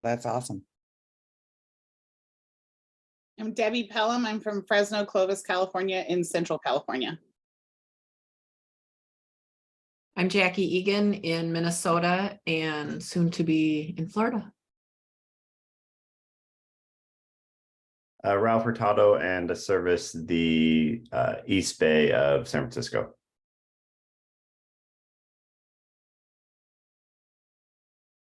That's awesome. I'm Debbie Pelham. I'm from Fresno, Clovis, California in Central California. I'm Jackie Egan in Minnesota and soon to be in Florida. Ralph Hurtado, and I service the East Bay of San Francisco.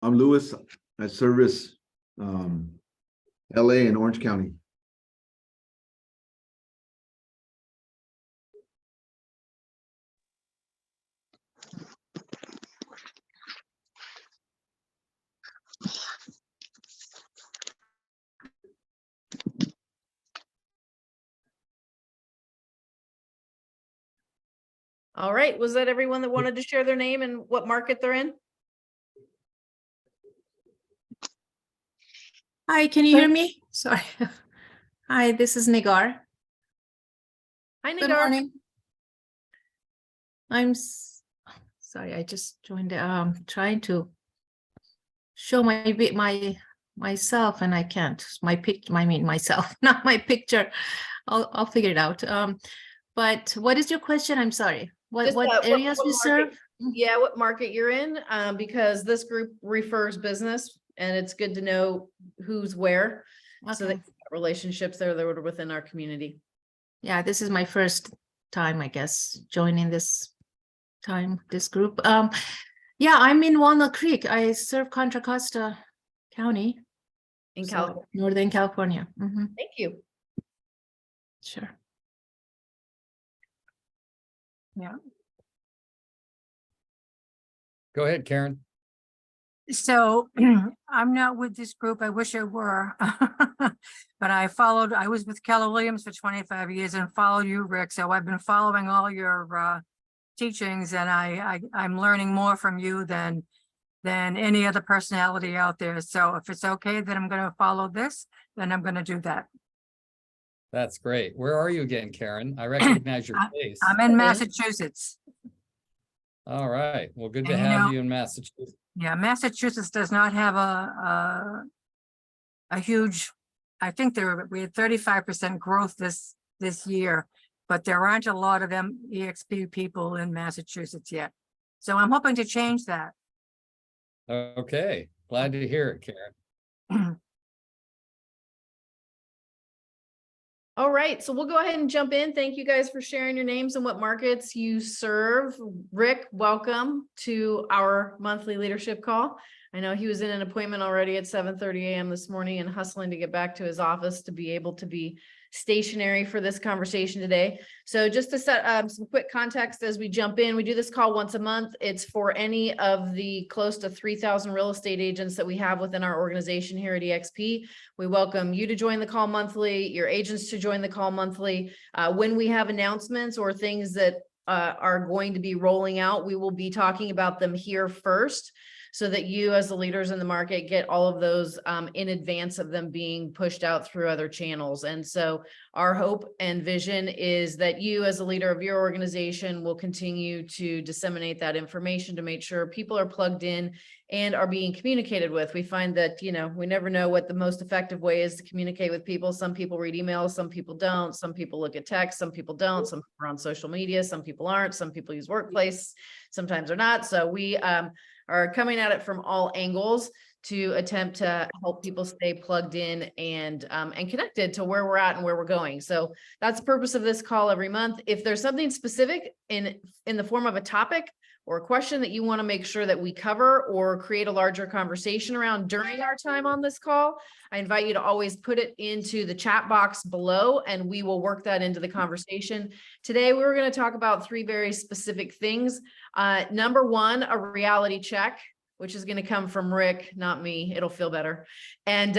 I'm Lewis. I service LA and Orange County. All right, was that everyone that wanted to share their name and what market they're in? Hi, can you hear me? Sorry. Hi, this is Nigar. Hi, Good Nigar. morning. Sorry, I just joined. Trying to show myself, and I can't. Myself, not my picture. I'll figure it out. But what is your question? I'm sorry. Just, What areas what we market- serve? Yeah, what market you're in, because this group refers business and it's good to know who's where. So that Okay. relationships there that are within our community. Yeah, this is my first time, I guess, joining this group. Yeah, I'm in Walnut Creek. I serve Contra Costa County In so California. Northern California. Mhm, Thank you. sure. Yeah. Go ahead, Karen. So I'm not with this group. I wish I were. But I was with Keller Williams for 25 years and followed you, Rick. So I've been following all your teachings, and I'm learning more from you than any other personality out there. So if it's okay that I'm going to follow this, then I'm going to do that. That's great. Where are you again, Karen? I recognize your face. I'm in Massachusetts. All right. Well, good to And you have know- you in Massachusetts. Yeah, Massachusetts does not have a huge, I think we had 35% growth this year, but there aren't a lot of EXP people in Massachusetts yet. So I'm hoping to change that. Okay. Glad to hear it, Karen. All right, so we'll go ahead and jump in. Thank you guys for sharing your names and what markets you serve. Rick, welcome to our monthly leadership call. I know he was in an appointment already at 7:30 a.m. this morning and hustling to get back to his office to be able to be stationary for this conversation today. So just to set some quick context as we jump in, we do this call once a month. It's for any of the close to 3,000 real estate agents that we have within our organization here at EXP. We welcome you to join the call monthly, your agents to join the call monthly. When we have announcements or things that are going to be rolling out, we will be talking about them here first, so that you as the leaders in the market get all of those in advance of them being pushed out through other channels. And so our hope and vision is that you as a leader of your organization will continue to disseminate that information to make sure people are plugged in and are being communicated with. We find that, we never know what the most effective way is to communicate with people. Some people read emails, some people don't. Some people look at text, some people don't. Some people are on social media, some people aren't. Some people use Workplace, sometimes they're not. So we are coming at it from all angles to attempt to help people stay plugged in and connected to where we're at and where we're going. So that's the purpose of this call every month. If there's something specific in the form of a topic or a question that you want to make sure that we cover or create a larger conversation around during our time on this call, I invite you to always put it into the chat box below and we will work that into the conversation. Today, we're going to talk about three very specific things. Number one, a reality check, which is going to come from Rick, not me. It'll feel better. And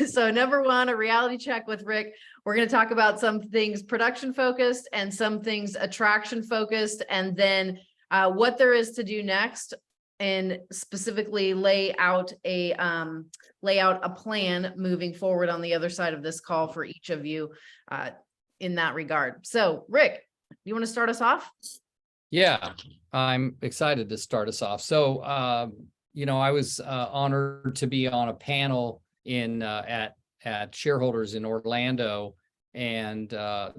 so number one, a reality check with Rick. We're going to talk about some things production focused and some things attraction focused, and then what there is to do next, and specifically lay out a plan moving forward on the other side of this call for each of you in that regard. So Rick, you want to start us off? Yeah, I'm excited to start us off. So, I was honored to be on a panel in at shareholders in Orlando, and I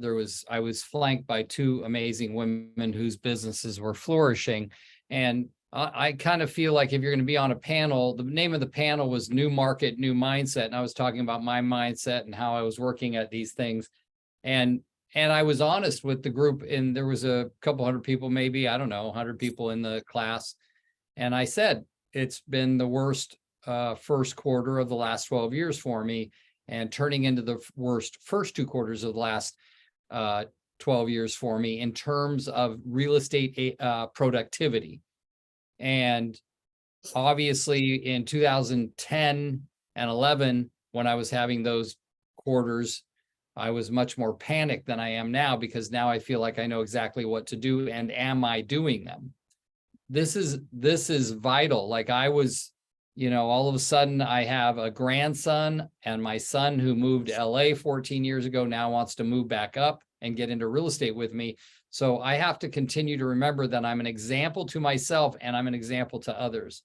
was flanked by two amazing women whose businesses were flourishing. And I kind of feel like if you're going to be on a panel, the name of the panel was New Market, New Mindset. And I was talking about my mindset and how I was working at these things. And I was honest with the group, and there was a couple hundred people, maybe, I don't know, 100 people in the class. And I said, it's been the worst first quarter of the last 12 years for me, and turning into the worst first 2 quarters of the last 12 years for me in terms of real estate productivity. And obviously in 2010 and 11, when I was having those quarters, I was much more panicked than I am now, because now I feel like I know exactly what to do, and am I doing them? This is vital. Like I was, all of a sudden I have a grandson, and my son who moved to LA 14 years ago now wants to move back up and get into real estate with me. So I have to continue to remember that I'm an example to myself, and I'm an example to others.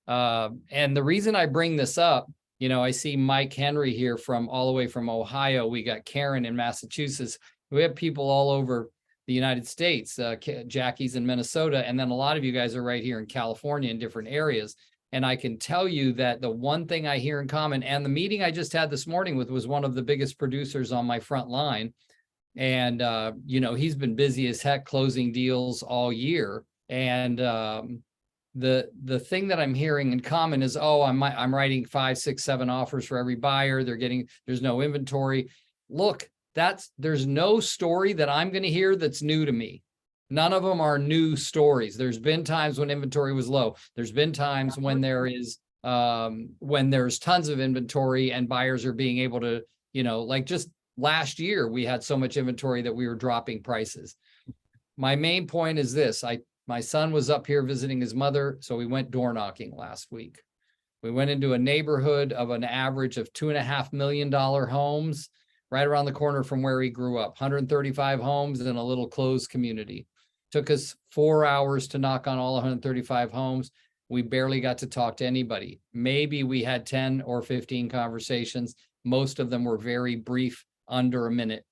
And the reason I bring this up, I see Mike Henry here all the way from Ohio. We got Karen in Massachusetts. We have people all over the United States. Jackie's in Minnesota. And then a lot of you guys are right here in California in different areas. And I can tell you that the one thing I hear in common, and the meeting I just had this morning was one of the biggest producers on my front line. And, he's been busy as heck closing deals all year. And the thing that I'm hearing in common is, I'm writing 5, 6, 7 offers for every buyer. There's no inventory. Look, there's no story that I'm going to hear that's new to me. None of them are new stories. There's been times when inventory was low. There's been times when there's tons of inventory and buyers are being able to, like just last year, we had so much inventory that we were dropping prices. My main point is this. My son was up here visiting his mother, so we went door knocking last week. We went into a neighborhood of an average of $2.5 million homes right around the corner from where he grew up, 135 homes in a little closed community. Took us 4 hours to knock on all 135 homes. We barely got to talk to anybody. Maybe we had 10 or 15 conversations. Most of them were very brief, under a minute.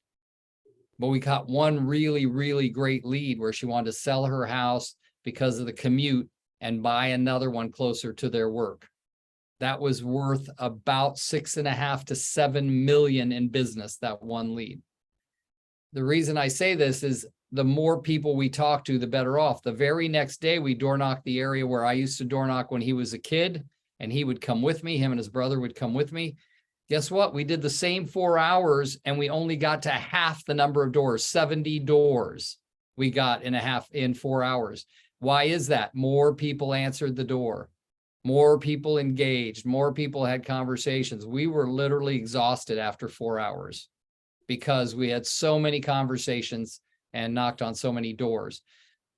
But we got one really, really great lead where she wanted to sell her house because of the commute and buy another one closer to their work. That was worth about 6.5 to 7 million in business, that one lead. The reason I say this is the more people we talk to, the better off. The very next day, we door knocked the area where I used to door knock when he was a kid, and he would come with me. Him and his brother would come with me. Guess what? We did the same 4 hours, and we only got to half the number of doors. 70 doors we got in 4 hours. Why is that? More people answered the door. More people engaged. More people had conversations. We were literally exhausted after 4 hours because we had so many conversations and knocked on so many doors.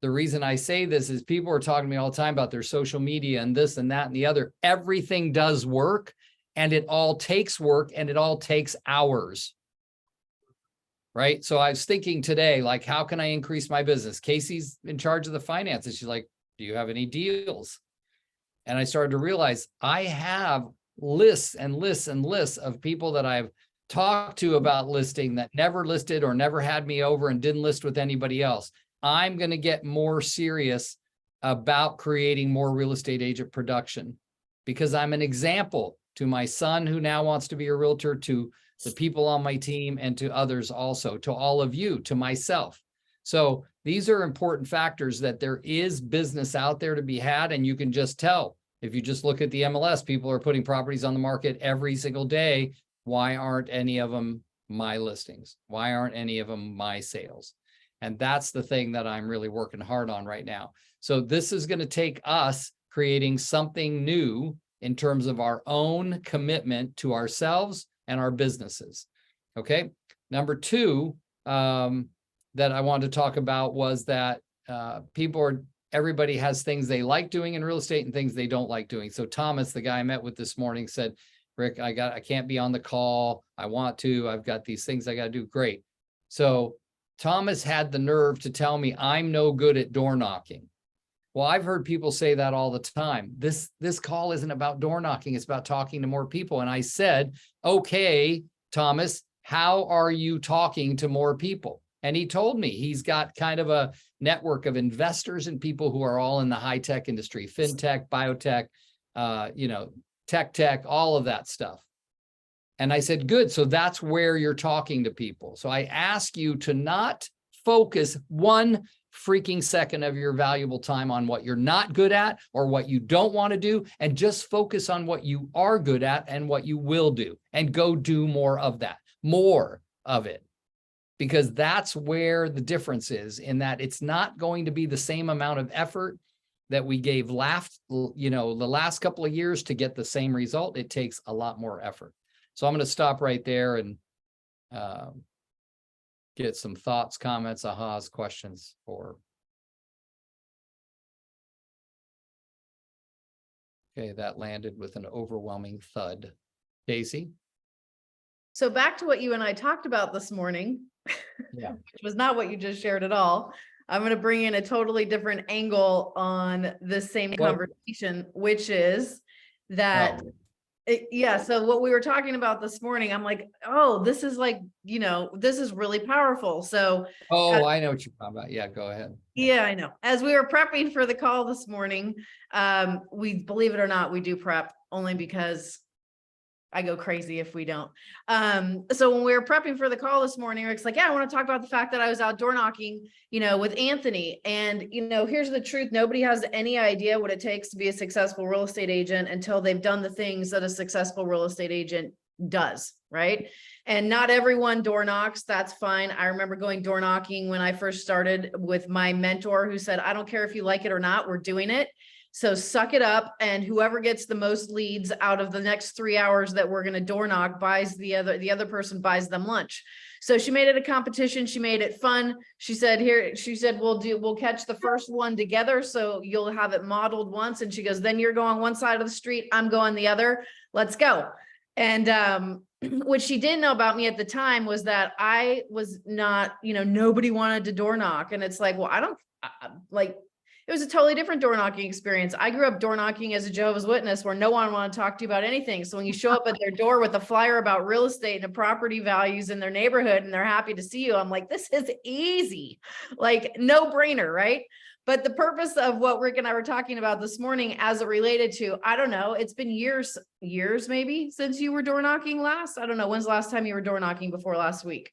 The reason I say this is people are talking to me all the time about their social media and this and that and the other. Everything does work, and it all takes work, and it all takes hours. Right? So I was thinking today, like, how can I increase my business? Casey's in charge of the finances. She's like, do you have any deals? And I started to realize I have lists and lists and lists of people that I've talked to about listing that never listed or never had me over and didn't list with anybody else. I'm going to get more serious about creating more real estate agent production because I'm an example to my son who now wants to be a realtor, to the people on my team, and to others also, to all of you, to myself. So these are important factors that there is business out there to be had, and you can just tell. If you just look at the MLS, people are putting properties on the market every single day. Why aren't any of them my listings? Why aren't any of them my sales? And that's the thing that I'm really working hard on right now. So this is going to take us creating something new in terms of our own commitment to ourselves and our businesses. Okay. Number two, that I wanted to talk about was that everybody has things they like doing in real estate and things they don't like doing. So Thomas, the guy I met with this morning, said, Rick, I can't be on the call. I want to, I've got these things I got to do. Great. So Thomas had the nerve to tell me I'm no good at door knocking. Well, I've heard people say that all the time. This call isn't about door knocking. It's about talking to more people. And I said, okay, Thomas, how are you talking to more people? And he told me he's got kind of a network of investors and people who are all in the high tech industry, fintech, biotech, tech, all of that stuff. And I said, good. So that's where you're talking to people. So I ask you to not focus one freaking second of your valuable time on what you're not good at or what you don't want to do, and just focus on what you are good at and what you will do, and go do more of that, more of it. Because that's where the difference is, in that it's not going to be the same amount of effort that we gave the last couple of years to get the same result. It takes a lot more effort. So I'm going to stop right there and get some thoughts, comments, ahas, questions for. Okay, that landed with an overwhelming thud. Daisy? So back to what you and I talked about this morning. Yeah. Which was not what you just shared at all. I'm going to bring in a totally different angle on this same What? conversation, which is that, so what we were talking about this morning, I'm like, oh, this is like, this is really powerful. So, I know what you're talking about. Yeah, go ahead. yeah, I know. As we were prepping for the call this morning, we, believe it or not, we do prep only because I go crazy if we don't. So when we were prepping for the call this morning, Rick's like, yeah, I want to talk about the fact that I was out door knocking, with Anthony. And, here's the truth. Nobody has any idea what it takes to be a successful real estate agent until they've done the things that a successful real estate agent does. Right. And not everyone door knocks. That's fine. I remember going door knocking when I first started with my mentor, who said, I don't care if you like it or not, we're doing it. So suck it up, and whoever gets the most leads out of the next 3 hours that we're going to door knock buys the other person buys them lunch. So she made it a competition. She made it fun. She said, we'll catch the first one together. So you'll have it modeled once. And she goes, then you're going one side of the street, I'm going the other. Let's go. And what she didn't know about me at the time was that I was not, nobody wanted to door knock. And it's like, well, it was a totally different door knocking experience. I grew up door knocking as a Jehovah's Witness, where no one wanted to talk to you about anything. So when you show up at their door with a flyer about real estate and property values in their neighborhood, and they're happy to see you, I'm like, this is easy, like no brainer, right? But the purpose of what Rick and I were talking about this morning, as it related to, I don't know, it's been years maybe since you were door knocking last. I don't know, when's the last time you were door knocking before last week?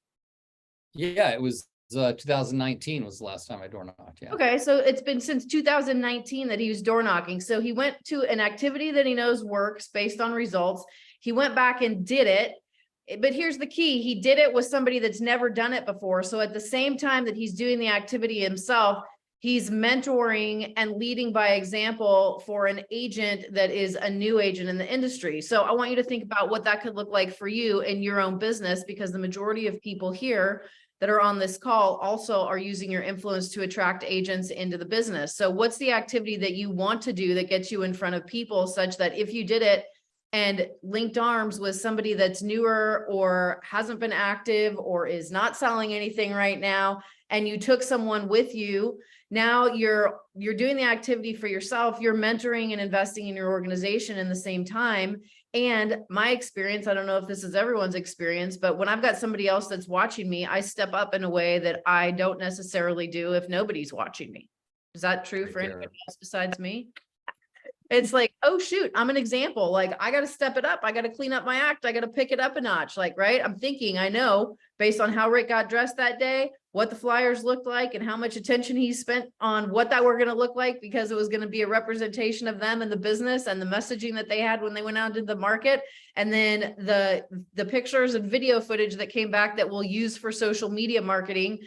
Yeah, it was 2019 was the last time I door knocked. Yeah. Okay, so it's been since 2019 that he was door knocking. So he went to an activity that he knows works based on results. He went back and did it. But here's the key. He did it with somebody that's never done it before. So at the same time that he's doing the activity himself, he's mentoring and leading by example for an agent that is a new agent in the industry. So I want you to think about what that could look like for you in your own business, because the majority of people here that are on this call also are using your influence to attract agents into the business. So what's the activity that you want to do that gets you in front of people, such that if you did it and linked arms with somebody that's newer or hasn't been active or is not selling anything right now, and you took someone with you, now you're doing the activity for yourself, you're mentoring and investing in your organization in the same time. And my experience, I don't know if this is everyone's experience, but when I've got somebody else that's watching me, I step up in a way that I don't necessarily do if nobody's watching me. Is that true for anybody else besides me? It's like, oh shoot, I'm an example. Like, I got to step it up. I got to clean up my act. I got to pick it up a notch. Like, right. I'm thinking, I know based on how Rick got dressed that day, what the flyers looked like and how much attention he spent on what that were going to look like, because it was going to be a representation of them and the business and the messaging that they had when they went out into the market. And then the pictures and video footage that came back that we'll use for social media marketing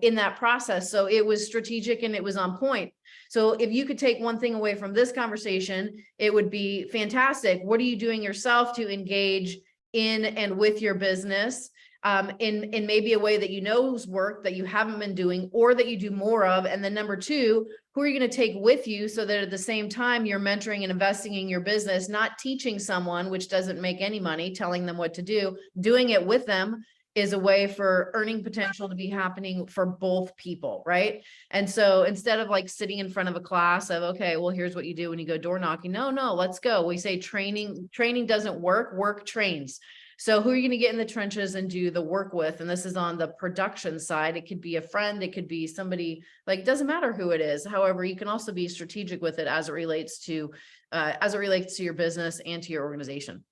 in that process. So it was strategic and it was on point. So if you could take one thing away from this conversation, it would be fantastic. What are you doing yourself to engage in and with your business in maybe a way that you know's work that you haven't been doing or that you do more of? And then number two, who are you going to take with you so that at the same time you're mentoring and investing in your business, not teaching someone, which doesn't make any money, telling them what to do, doing it with them is a way for earning potential to be happening for both people, right? And so instead of like sitting in front of a class of, okay, well, here's what you do when you go door knocking. No, let's go. We say training doesn't work, work trains. So who are you going to get in the trenches and do the work with? And this is on the production side. It could be a friend, it could be somebody, like, it doesn't matter who it is. However, you can also be strategic with it as it relates to your business and to your organization.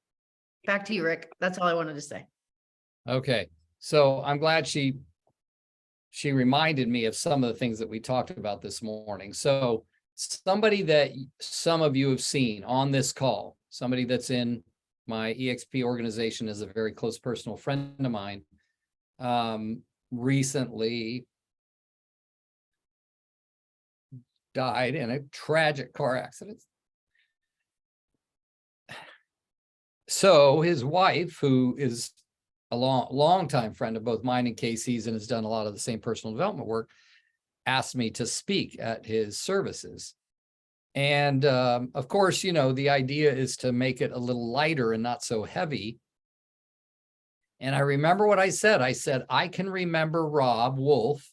Back to you, Rick. That's all I wanted to say. Okay, so I'm glad she reminded me of some of the things that we talked about this morning. So somebody that some of you have seen on this call, somebody that's in my EXP organization is a very close personal friend of mine, recently died in a tragic car accident. So his wife, who is a long time friend of both mine and Casey's and has done a lot of the same personal development work, asked me to speak at his services. And of course, you know, the idea is to make it a little lighter and not so heavy. And I remember what I said. I said, I can remember Rob Wolf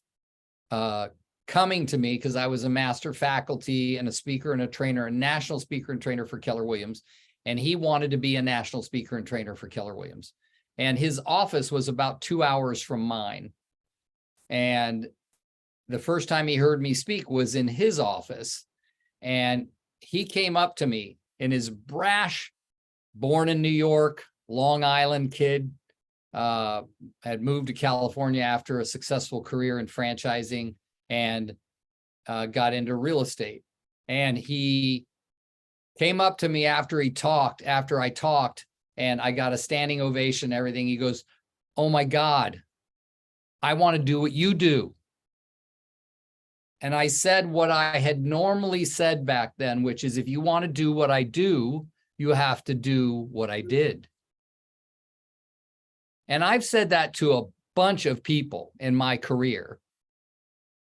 coming to me because I was a master faculty and a speaker and a trainer, a national speaker and trainer for Keller Williams. And he wanted to be a national speaker and trainer for Keller Williams. And his office was about 2 hours from mine. And the first time he heard me speak was in his office. And he came up to me in his brash, born in New York, Long Island kid, had moved to California after a successful career in franchising and got into real estate. And he came up to me after I talked, and I got a standing ovation, everything. He goes, "Oh my God, I want to do what you do." And I said what I had normally said back then, which is, if you want to do what I do, you have to do what I did. And I've said that to a bunch of people in my career.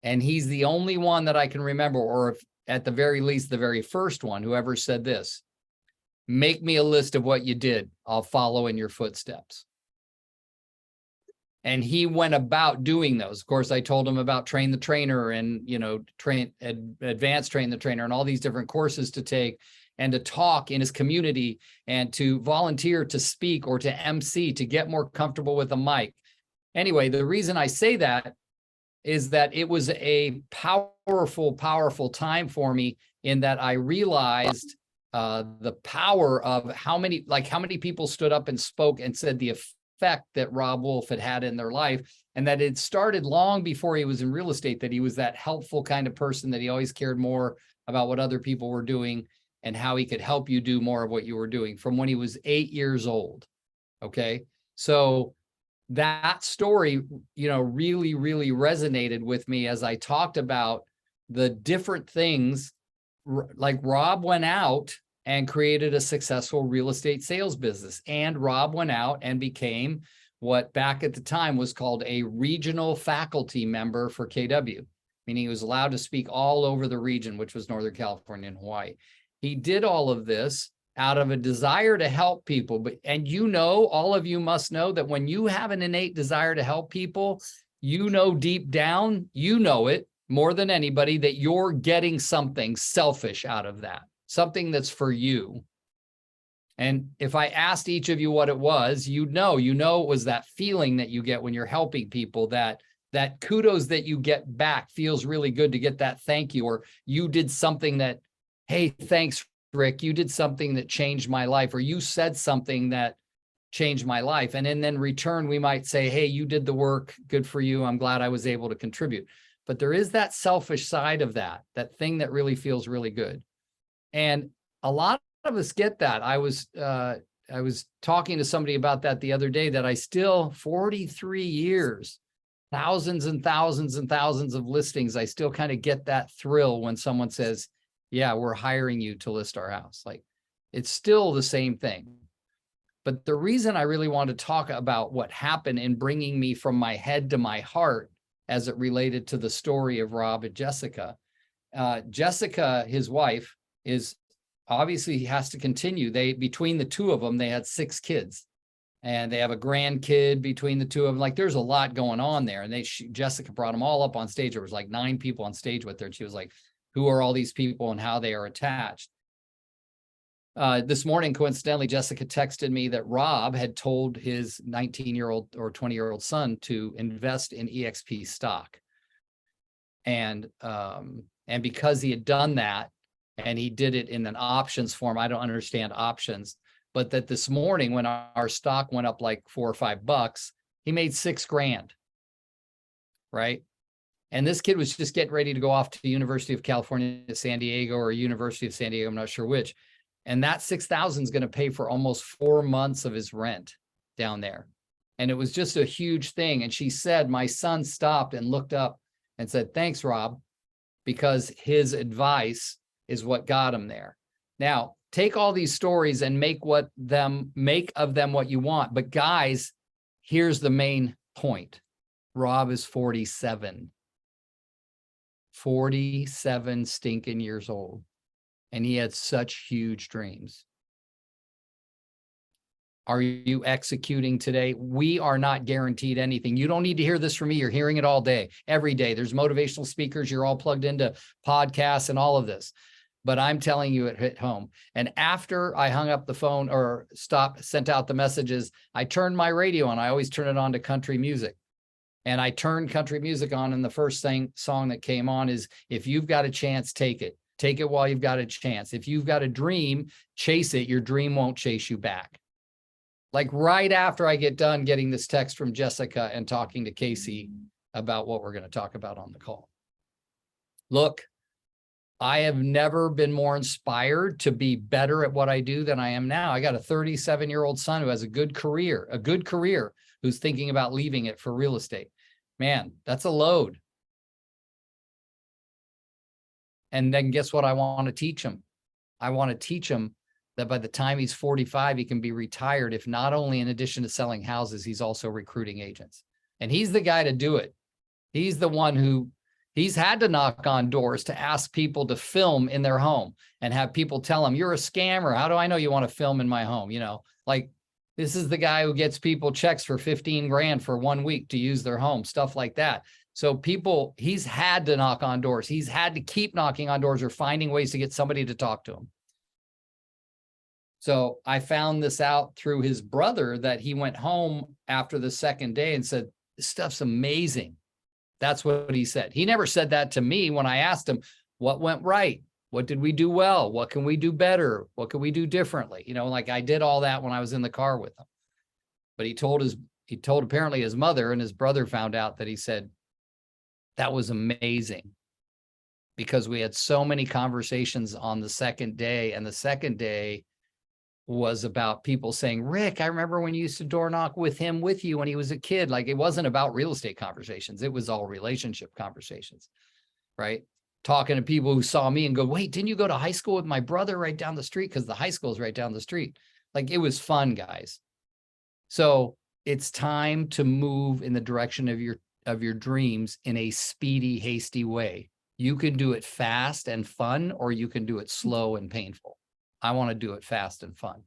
And he's the only one that I can remember, or if, at the very least, the very first one who ever said this: make me a list of what you did. I'll follow in your footsteps. And he went about doing those. Of course, I told him about Train the Trainer and, you know, Advanced Train the Trainer and all these different courses to take and to talk in his community and to volunteer to speak or to MC, to get more comfortable with a mic. Anyway, the reason I say that is that it was a powerful, powerful time for me, in that I realized the power of how many people stood up and spoke and said the effect that Rob Wolf had in their life, and that it started long before he was in real estate, that he was that helpful kind of person, that he always cared more about what other people were doing and how he could help you do more of what you were doing from when he was 8 years old. Okay. So that story, you know, really, really resonated with me as I talked about the different things. Like, Rob went out and created a successful real estate sales business. And Rob went out and became what back at the time was called a regional faculty member for KW, meaning he was allowed to speak all over the region, which was Northern California and Hawaii. He did all of this out of a desire to help people. And you know, all of you must know that when you have an innate desire to help people, you know, deep down, you know it more than anybody, that you're getting something selfish out of that. Something that's for you. And if I asked each of you what it was, you know it was that feeling that you get when you're helping people, that kudos that you get back feels really good, to get that thank you, or you did something that, hey, thanks, Rick, you did something that changed my life, or you said something that changed my life. And then in return, we might say, hey, you did the work, good for you, I'm glad I was able to contribute. But there is that selfish side of that thing that really feels really good. And a lot of us get that. I was talking to somebody about that the other day, that I still, 43 years, thousands and thousands and thousands of listings, I still kind of get that thrill when someone says, yeah, we're hiring you to list our house. Like, it's still the same thing. But the reason I really want to talk about what happened in bringing me from my head to my heart as it related to the story of Rob and Jessica. Jessica, his wife, is obviously, he has to continue. Between the two of them, they had 6 kids. and they have a grandkid between the two of them. Like there's a lot going on there. And Jessica brought them all up on stage. There was like 9 people on stage with her. And she was like, who are all these people and how they are attached? This morning, coincidentally, Jessica texted me that Rob had told his 19-year-old or 20-year-old son to invest in EXP stock. And because he had done that, and he did it in an options form, I don't understand options, but that this morning when our stock went up like $4 or $5, he made $6 grand, right? And this kid was just getting ready to go off to the University of California, San Diego, or University of San Diego, I'm not sure which. And that 6,000 is going to pay for almost 4 months of his rent down there. And it was just a huge thing. And she said, my son stopped and looked up and said, thanks, Rob, because his advice is what got him there. Now, take all these stories and make of them what you want. But guys, here's the main point. Rob is 47. 47 stinking years old. And he had such huge dreams. Are you executing today? We are not guaranteed anything. You don't need to hear this from me. You're hearing it all day, every day. There's motivational speakers. You're all plugged into podcasts and all of this. But I'm telling you, it hit home. And after I hung up the phone or sent out the messages, I turned my radio on. I always turn it on to country music. And I turned country music on, and the first song that came on is, if you've got a chance, take it. Take it while you've got a chance. If you've got a dream, chase it. Your dream won't chase you back. Like right after I get done getting this text from Jessica and talking to Casey about what we're going to talk about on the call. Look, I have never been more inspired to be better at what I do than I am now. I got a 37-year-old son who has a good career, who's thinking about leaving it for real estate. Man, that's a load. And then guess what I want to teach him? I want to teach him that by the time he's 45, he can be retired, if not only in addition to selling houses, he's also recruiting agents. And he's the guy to do it. He's the one who he's had to knock on doors to ask people to film in their home and have people tell him, you're a scammer. How do I know you want to film in my home? You know, like this is the guy who gets people checks for 15 grand for 1 week to use their home, stuff like that. So he's had to knock on doors. He's had to keep knocking on doors or finding ways to get somebody to talk to him. So I found this out through his brother, that he went home after the second day and said, this stuff's amazing. That's what he said. He never said that to me when I asked him, what went right? What did we do well? What can we do better? What can we do differently? You know, like I did all that when I was in the car with him. But he told apparently his mother, and his brother found out that he said, that was amazing, because we had so many conversations on the second day, and the second day was about people saying, Rick, I remember when you used to door knock with you when he was a kid. Like it wasn't about real estate conversations. It was all relationship conversations, right? Talking to people who saw me and go, wait, didn't you go to high school with my brother right down the street? Because the high school is right down the street. Like it was fun, guys. So it's time to move in the direction of your dreams in a speedy, hasty way. You can do it fast and fun, or you can do it slow and painful. I want to do it fast and fun.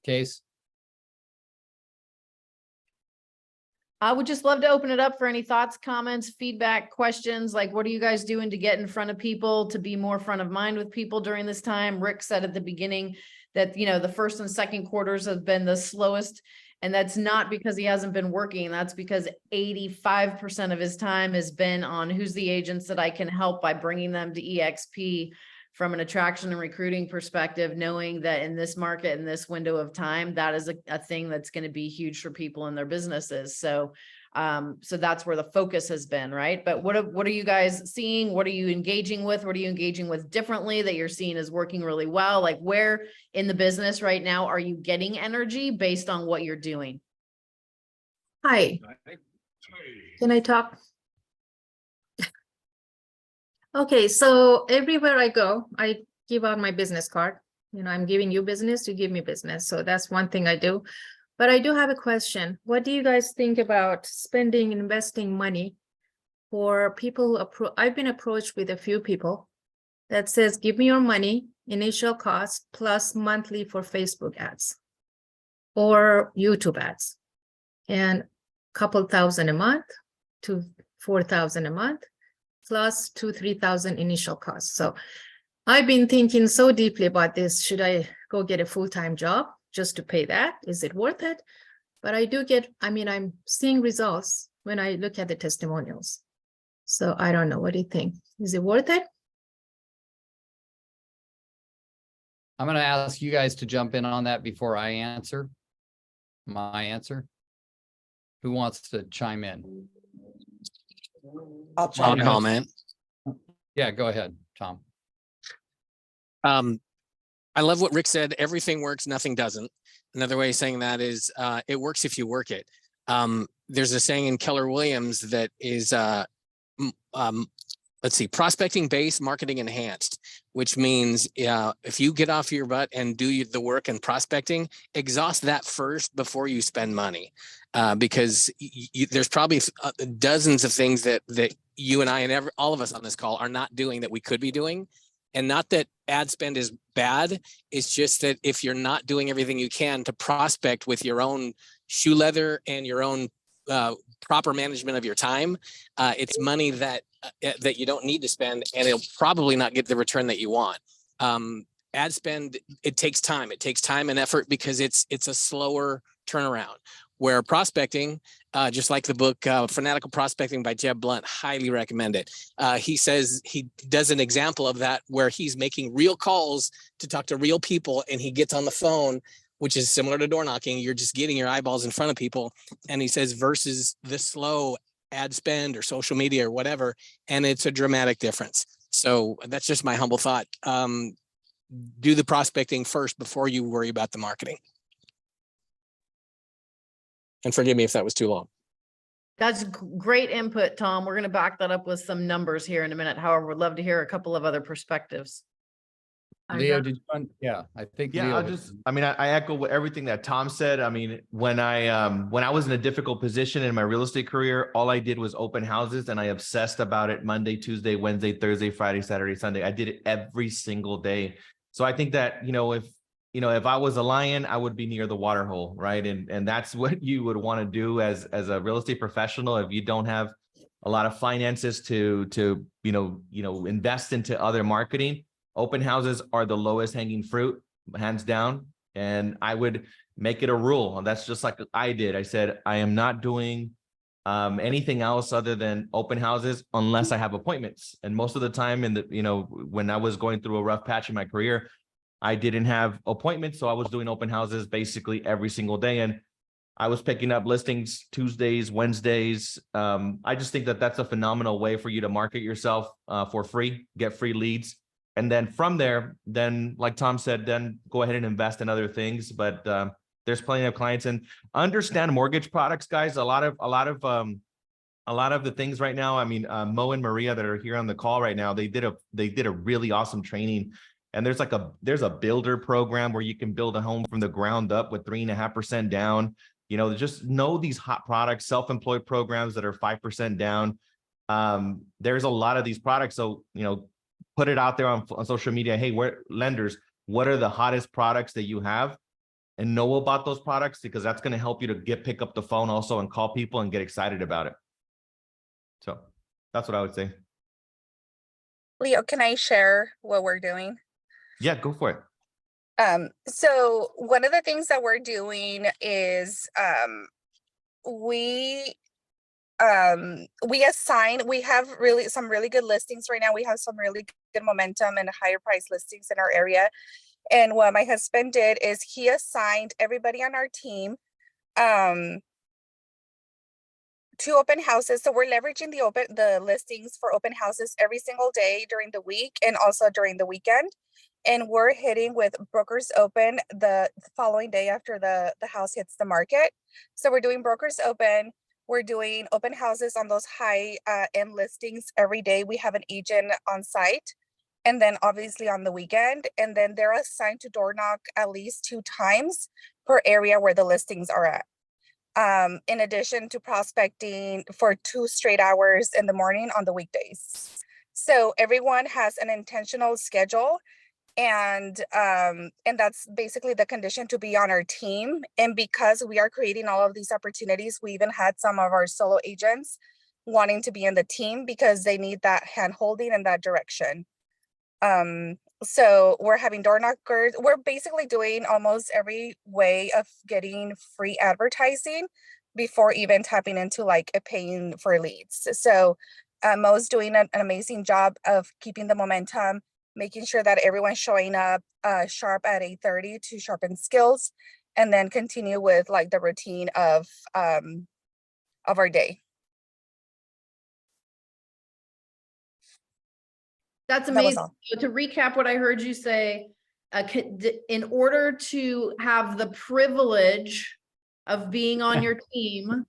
Case? I would just love to open it up for any thoughts, comments, feedback, questions. Like, what are you guys doing to get in front of people, to be more front of mind with people during this time? Rick said at the beginning that, you know, the first and second quarters have been the slowest. And that's not because he hasn't been working. That's because 85% of his time has been on who's the agents that I can help by bringing them to EXP from an attraction and recruiting perspective, knowing that in this market, in this window of time, that is a thing that's going to be huge for people in their businesses. So that's where the focus has been, right? But what are you guys seeing? What are you engaging with? What are you engaging with differently that you're seeing is working really well? Like where in the business right now are you getting energy based on what you're doing? Hi. Can I talk? Okay, so everywhere I go, I give out my business card. You know, I'm giving you business, you give me business. So that's one thing I do. But I do have a question. What do you guys think about spending, investing money for people who I've been approached with a few people that says, give me your money, initial cost plus monthly for Facebook ads. or YouTube ads. And couple thousand a month to 4,000 a month, plus 2,000-3,000 initial costs. So I've been thinking so deeply about this. Should I go get a full-time job just to pay that? Is it worth it? But I do get, I mean, I'm seeing results when I look at the testimonials. So I don't know. What do you think? Is it worth it? I'm going to ask you guys to jump in on that before I answer my answer. Who wants to chime in? I'll I'll chime in. comment. Yeah, go ahead, Tom. I love what Rick said. Everything works, nothing doesn't. Another way of saying that is it works if you work it. There's a saying in Keller Williams that is, let's see, prospecting based, marketing enhanced, which means if you get off your butt and do the work and prospecting, exhaust that first before you spend money. Because there's probably dozens of things that you and I and all of us on this call are not doing that we could be doing. And not that ad spend is bad. It's just that if you're not doing everything you can to prospect with your own shoe leather and your own proper management of your time, it's money that you don't need to spend, and it'll probably not get the return that you want. Ad spend, it takes time. It takes time and effort because it's a slower turnaround. Where prospecting, just like the book Fanatical Prospecting by Jeb Blunt, highly recommend it. He says he does an example of that where he's making real calls to talk to real people, and he gets on the phone, which is similar to door knocking. You're just getting your eyeballs in front of people. And he says versus the slow ad spend or social media or whatever, and it's a dramatic difference. So that's just my humble thought. Do the prospecting first before you worry about the marketing. And forgive me if that was too long. That's great input, Tom. We're going to back that up with some numbers here in a minute. However, we'd love to hear a couple of other perspectives. Leo, did you? Yeah, I think. Yeah, Leo I echo everything that Tom said. I mean, when I was in a difficult position in my real estate career, all I did was open houses, and I obsessed about it Monday, Tuesday, Wednesday, Thursday, Friday, Saturday, Sunday. I did it every single day. So I think that, if I was a lion, I would be near the water hole, right? And that's what you would want to do as a real estate professional if you don't have a lot of finances to invest into other marketing. Open houses are the lowest hanging fruit, hands down. And I would make it a rule. And that's just like I did. I said, I am not doing anything else other than open houses unless I have appointments. And most of the time when I was going through a rough patch in my career, I didn't have appointments. So I was doing open houses basically every single day. And I was picking up listings Tuesdays, Wednesdays. I just think that that's a phenomenal way for you to market yourself for free, get free leads. And then from there, then like Tom said, then go ahead and invest in other things. But there's plenty of clients, and understand mortgage products, guys. A lot of the things right now. I mean, Mo and Maria that are here on the call right now, they did a really awesome training. And there's a builder program where you can build a home from the ground up with 3.5% down. Just know these hot products, self-employed programs that are 5% down. There's a lot of these products. So, put it out there on social media. Hey, what are the hottest products that you have? And know about those products, because that's going to help you to pick up the phone also and call people and get excited about it. So that's what I would say. Leo, can I share what we're doing? Yeah, go for it. So one of the things that we're doing is we have some really good listings right now. We have some really good momentum and higher price listings in our area. And what my husband did is he assigned everybody on our team to open houses. So we're leveraging the listings for open houses every single day during the week and also during the weekend. And we're hitting with brokers open the following day after the house hits the market. So we're doing brokers open. We're doing open houses on those high end listings every day. We have an agent on site, and then obviously on the weekend. And then they're assigned to door knock at least 2 times per area where the listings are at. In addition to prospecting for 2 straight hours in the morning on the weekdays. So everyone has an intentional schedule. And that's basically the condition to be on our team. And because we are creating all of these opportunities, we even had some of our solo agents wanting to be in the team because they need that hand holding in that direction. So we're having door knockers. We're basically doing almost every way of getting free advertising before even tapping into like paying for leads. So Mo's doing an amazing job of keeping the momentum, making sure that everyone's showing up sharp at 8:30 to sharpen skills, and then continue with like the routine of our day. That's That was amazing. all. So to recap what I heard you say, in order to have the privilege of being on your team,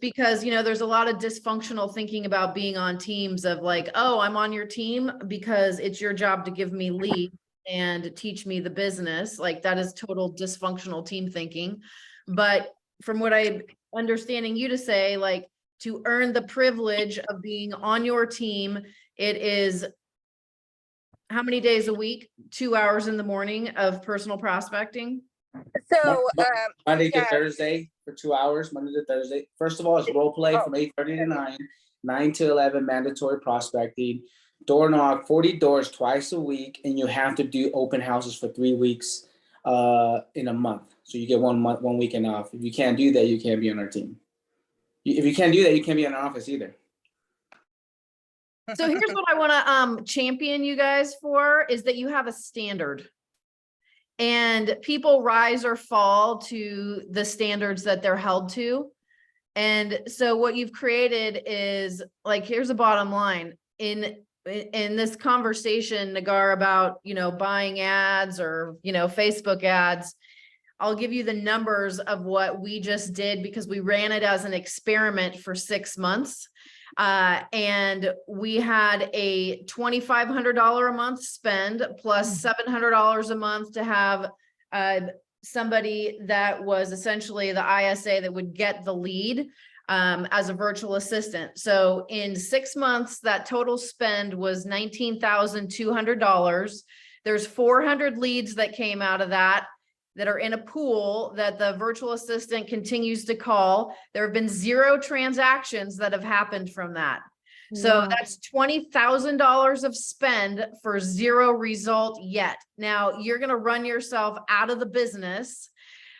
because there's a lot of dysfunctional thinking about being on teams of like, oh, I'm on your team because it's your job to give me lead and teach me the business. Like that is total dysfunctional team thinking. But from what I'm understanding you to say, like, to earn the privilege of being on your team, it is how many days a week? 2 hours in the morning of personal prospecting? So Monday to yeah. Thursday for 2 hours, Monday to Thursday. First of all, it's role play from 8:30 to 9, 9 to 11, mandatory prospecting, door knock, 40 doors twice a week, and you have to do open houses for 3 weeks in a month. So you get 1 month, 1 weekend off. If you can't do that, you can't be on our team. If you can't do that, you can't be in our office either. So here's what I want to champion you guys for is that you have a standard. And people rise or fall to the standards that they're held to. And so what you've created is like, here's a bottom line in this conversation, Nagar, about, buying ads or, Facebook ads. I'll give you the numbers of what we just did because we ran it as an experiment for 6 months. And we had a $2,500 a month spend plus $700 a month to have somebody that was essentially the ISA that would get the lead as a virtual assistant. So in 6 months, that total spend was $19,200. There's 400 leads that came out of that are in a pool that the virtual assistant continues to call. There have been 0 transactions that have happened from that. So that's $20,000 of spend for 0 result yet. Now you're going to run yourself out of the business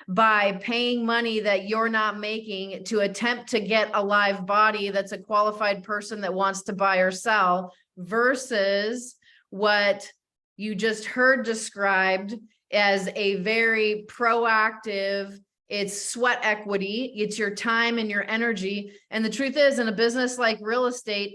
by paying money that you're not making to attempt to get a live body that's a qualified person that wants to buy or sell versus what you just heard described as a very proactive, it's sweat equity, it's your time and your energy. And the truth is, in a business like real estate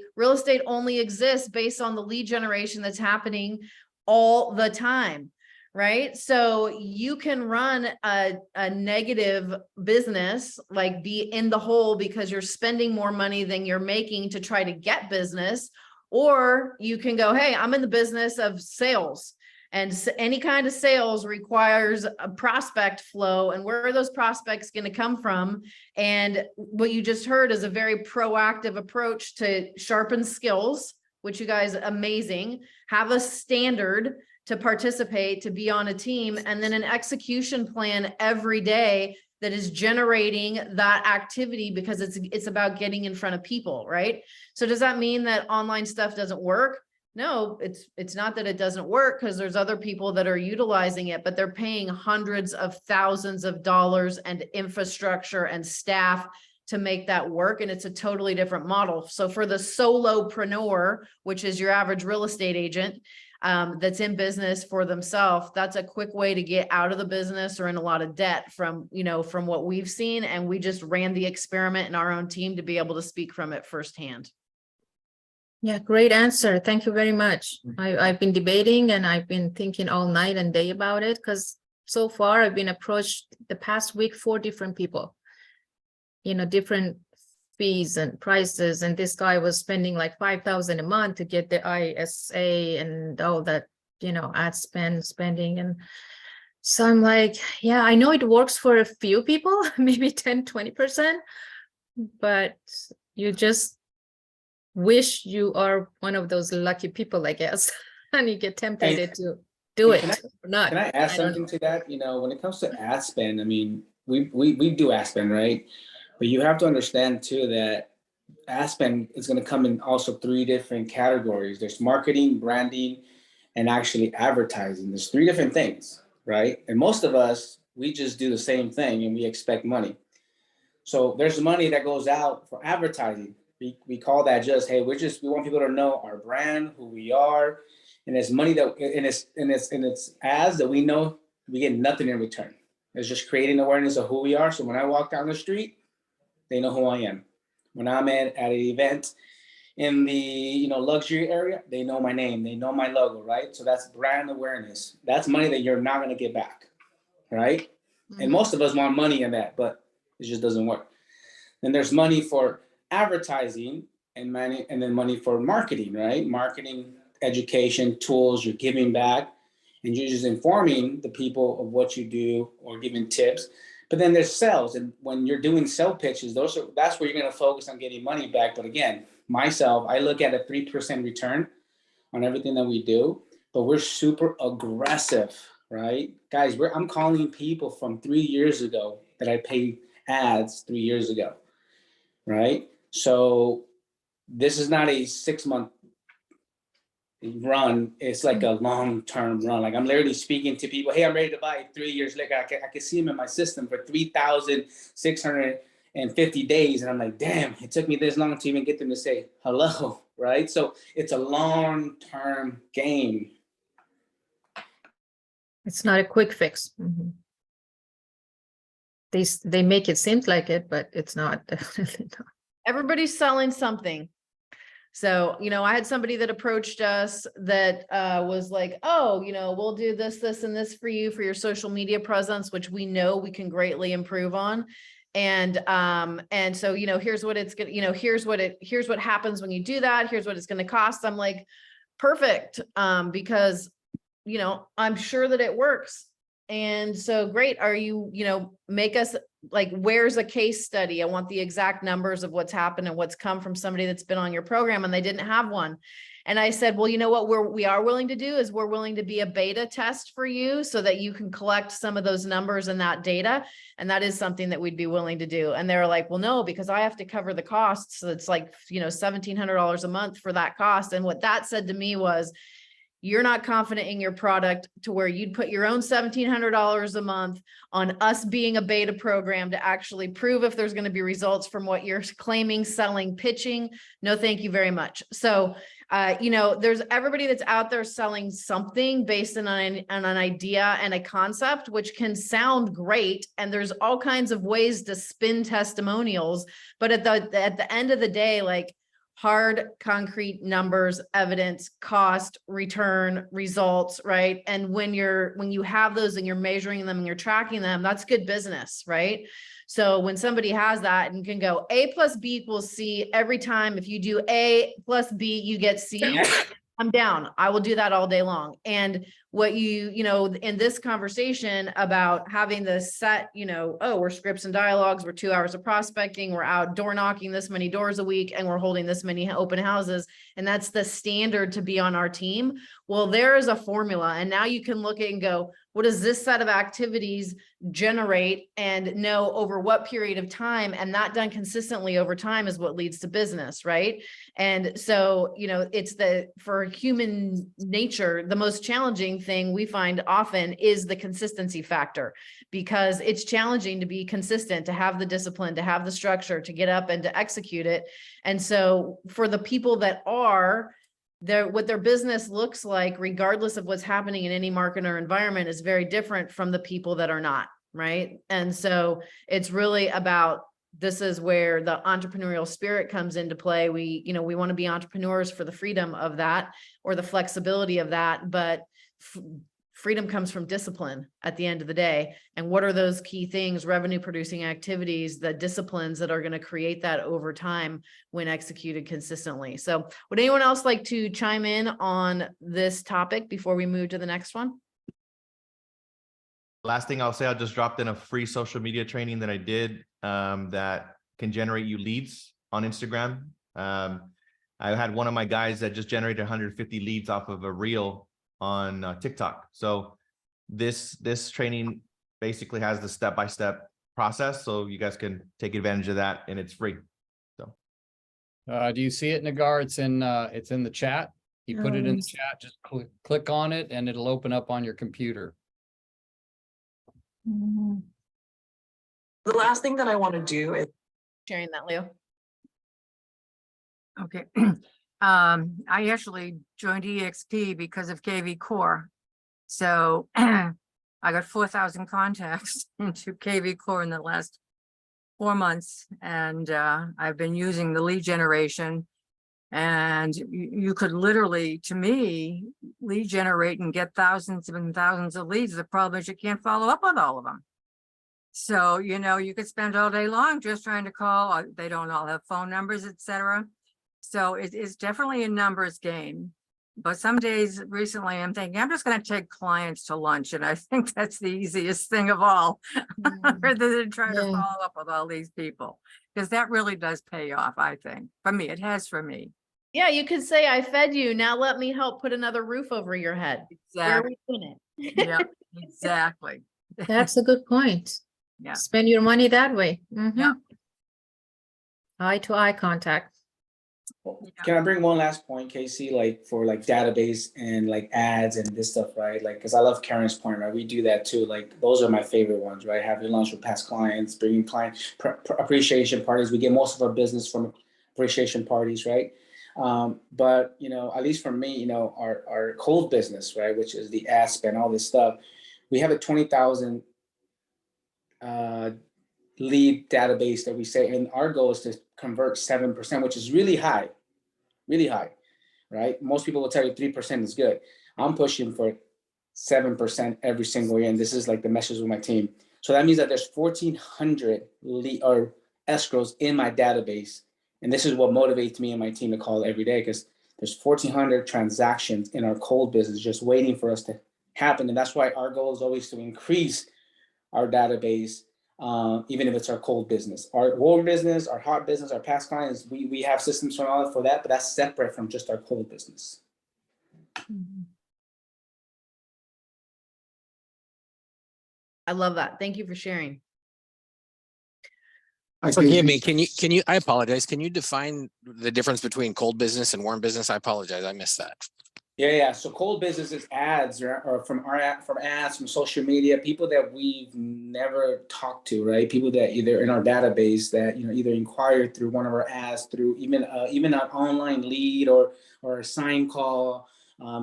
only exists based on the lead generation that's happening all the time, right? So you can run a negative business, like be in the hole because you're spending more money than you're making to try to get business, or you can go, hey, I'm in the business of sales. And any kind of sales requires a prospect flow. And where are those prospects going to come from? And what you just heard is a very proactive approach to sharpen skills, which you guys amazing, have a standard to participate, to be on a team, and then an execution plan every day that is generating that activity because it's about getting in front of people, right? So does that mean that online stuff doesn't work? No, it's not that it doesn't work because there's other people that are utilizing it, but they're paying hundreds of thousands of dollars and infrastructure and staff to make that work. And it's a totally different model. So for the solopreneur, which is your average real estate agent that's in business for themselves, that's a quick way to get out of the business or in a lot of debt from what we've seen. And we just ran the experiment in our own team to be able to speak from it firsthand. Yeah, great answer. Thank you very much. I've been debating and I've been thinking all night and day about it because so far I've been approached the past week 4 different people, different fees and prices. And this guy was spending like $5,000 a month to get the ISA and all that, ad spending. And so I'm like, yeah, I know it works for a few people, maybe 10, 20%, but you just wish you are one of those lucky people, I guess. and you get tempted to do Can it or not. Can I add I don't something know. to that? You know, when it comes to ad spend, I mean, we do ad spend, right? But you have to understand too that ad spend is going to come in also three different categories. There's marketing, branding, and actually advertising. There's three different things, right? And most of us, we just do the same thing and we expect money. So there's money that goes out for advertising. We call that just, hey, we want people to know our brand, who we are, and it's money that and it's ads that we know we get nothing in return. It's just creating awareness of who we are. So when I walk down the street, they know who I am. When I'm at an event in the luxury area, they know my name, they know my logo, right? So that's brand awareness. That's money that you're not gonna get back, right? And most of us want money in that, but it just doesn't work. Then there's money for advertising and then money for marketing, right? Marketing, education, tools, you're giving back, and you're just informing the people of what you do or giving tips. But then there's sales, and when you're doing sell pitches, that's where you're going to focus on getting money back. But again, myself, I look at a 3% return on everything that we do, but we're super aggressive, right? Guys, I'm calling people from 3 years ago that I paid ads 3 years ago, right? So this is not a 6-month run. It's like a long-term run. Like I'm literally speaking to people, hey, I'm ready to buy. 3 years later, I can see them in my system for 3,650 days. And I'm like, damn, it took me this long to even get them to say hello, right? So it's a long-term game. It's not a quick fix. They make it seem like it, but it's not. Definitely not. Everybody's selling something. So, I had somebody that approached us that was like, oh, we'll do this, this, and this for you for your social media presence, which we know we can greatly improve on. And so, here's what it's gonna, here's what happens when you do that. Here's what it's going to cost. I'm like, perfect. Because, I'm sure that it works. And so great. Are you, make us like, where's a case study? I want the exact numbers of what's happened and what's come from somebody that's been on your program and they didn't have one. And I said, well, you know what we are willing to do is we're willing to be a beta test for you so that you can collect some of those numbers and that data. And that is something that we'd be willing to do. And they're like, well, no, because I have to cover the costs. So it's like, $1,700 a month for that cost. And what that said to me was, you're not confident in your product to where you'd put your own $1,700 a month on us being a beta program to actually prove if there's going to be results from what you're claiming, selling, pitching. No, thank you very much. So, there's everybody that's out there selling something based on an idea and a concept, which can sound great. And there's all kinds of ways to spin testimonials. But at the end of the day, like, hard, concrete numbers, evidence, cost, return, results, right? And when you have those and you're measuring them and you're tracking them, that's good business, right? So when somebody has that and can go A plus B equals C every time, if you do A plus B, you get C. I'm down. I will do that all day long. And what in this conversation about having the set, we're scripts and dialogues, we're 2 hours of prospecting, we're out door knocking this many doors a week, and we're holding this many open houses. And that's the standard to be on our team. Well, there is a formula. And now you can look at and go, what does this set of activities generate and know over what period of time? And that done consistently over time is what leads to business, right? And so, it's for human nature, the most challenging thing we find often is the consistency factor, because it's challenging to be consistent, to have the discipline, to have the structure, to get up and to execute it. And so for the people that are, what their business looks like, regardless of what's happening in any market or environment, is very different from the people that are not, right? And so it's really about, this is where the entrepreneurial spirit comes into play. We want to be entrepreneurs for the freedom of that or the flexibility of that, but freedom comes from discipline at the end of the day. And what are those key things, revenue producing activities, the disciplines that are going to create that over time when executed consistently? So would anyone else like to chime in on this topic before we move to the next one? Last thing I'll say, I just dropped in a free social media training that I did that can generate you leads on Instagram. I had one of my guys that just generated 150 leads off of a reel on TikTok. So this training basically has the step-by-step process, so you guys can take advantage of that, and it's free. So Do you see it, Nagar? It's in the chat. He put it in the Yes. chat. Just click on it and it'll open up on your computer. Mhm. The last thing that I want to do is Sharing that, Leo. Okay. I actually joined EXP because of KV Core. So I got 4,000 contacts into KV Core in the last 4 months. And I've been using the lead generation. And you could literally, to me, lead generate and get thousands and thousands of leads. The problem is you can't follow up with all of them. So, you know, you could spend all day long just trying to call. They don't all have phone numbers, etc. So it is definitely a numbers game. But some days recently I'm thinking I'm just going to take clients to lunch. And I think that's the easiest thing of all, rather than trying to Yeah. follow up with all these people. Because that really does pay off, I think. For me, it has for me. Yeah, you could say, I fed you. Now let me help put another roof over your head. Where are Exactly. we doing it? Yeah, exactly. That's a good point. Yeah. Spend your money that way. Yeah. Mhm. Eye to eye contact. Can I bring one last point, Casey, like for like database and like ads and this stuff, right? Like, cause I love Karen's point, right? We do that too. Like, those are my favorite ones, right? Having lunch with past clients, bringing client appreciation parties. We get most of our business from appreciation parties, right? But you know, at least for me, you know, our cold business, right, which is the ad spend, all this stuff, we have a 20,000 lead database that we say, and our goal is to convert 7%, which is really high, right? Most people will tell you 3% is good. I'm pushing for 7% every single year, and this is like the message with my team. So that means that there's 1,400 lead or escrows in my database, and this is what motivates me and my team to call every day, because there's 1,400 transactions in our cold business just waiting for us to happen, and that's why our goal is always to increase our database, even if it's our cold business. Our warm business, our hot business, our past clients, we have systems for that, but that's separate from just our cold business. I love that. Thank you for sharing. Forgive me. Can you, I apologize. Can you define the difference between cold business and warm business? I apologize. I missed that. Yeah. So cold business is ads or from ads, from social media, people that we've never talked to, right? People that either in our database that, you know, either inquired through one of our ads, through even an online lead or a sign call.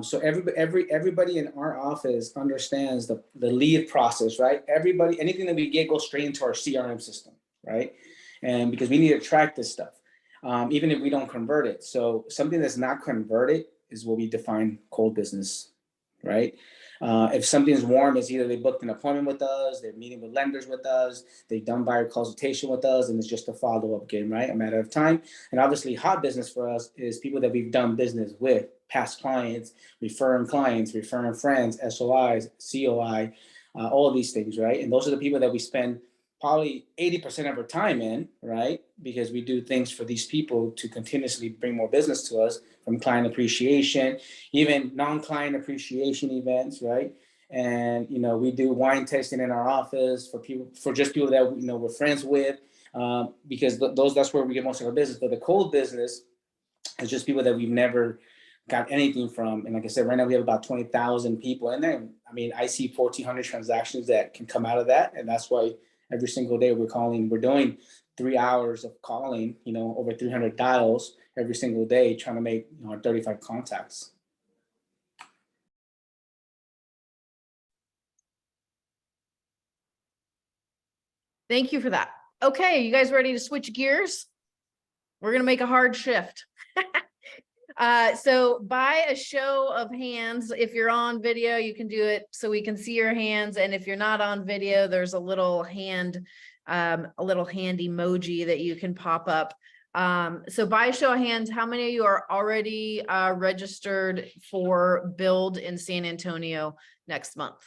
So everybody in our office understands the lead process, right? Everybody, anything that we get goes straight into our CRM system, right? And because we need to track this stuff, even if we don't convert it. So something that's not converted is what we define cold business, right? If something's warm, it's either they booked an appointment with us, they're meeting with lenders with us, they've done buyer consultation with us, and it's just a follow-up game, right? A matter of time. And obviously hot business for us is people that we've done business with, past clients, referring friends, SOIs, COI, all of these things, right? And those are the people that we spend probably 80% of our time in, right? Because we do things for these people to continuously bring more business to us, from client appreciation, even non-client appreciation events, right? And, you know, we do wine tasting in our office for just people that, you know, we're friends with, because that's where we get most of our business. But the cold business is just people that we've never got anything from. And like I said, right now we have about 20,000 people in there. I mean, I see 1,400 transactions that can come out of that. And that's why every single day we're doing 3 hours of calling, you know, over 300 dials every single day, trying to make, you know, 35 contacts. Thank you for that. Okay, you guys ready to switch gears? We're gonna make a hard shift. So by a show of hands, if you're on video, you can do it so we can see your hands. And if you're not on video, there's a little hand emoji that you can pop up. So by a show of hands, how many of you are already registered for Build in San Antonio next month?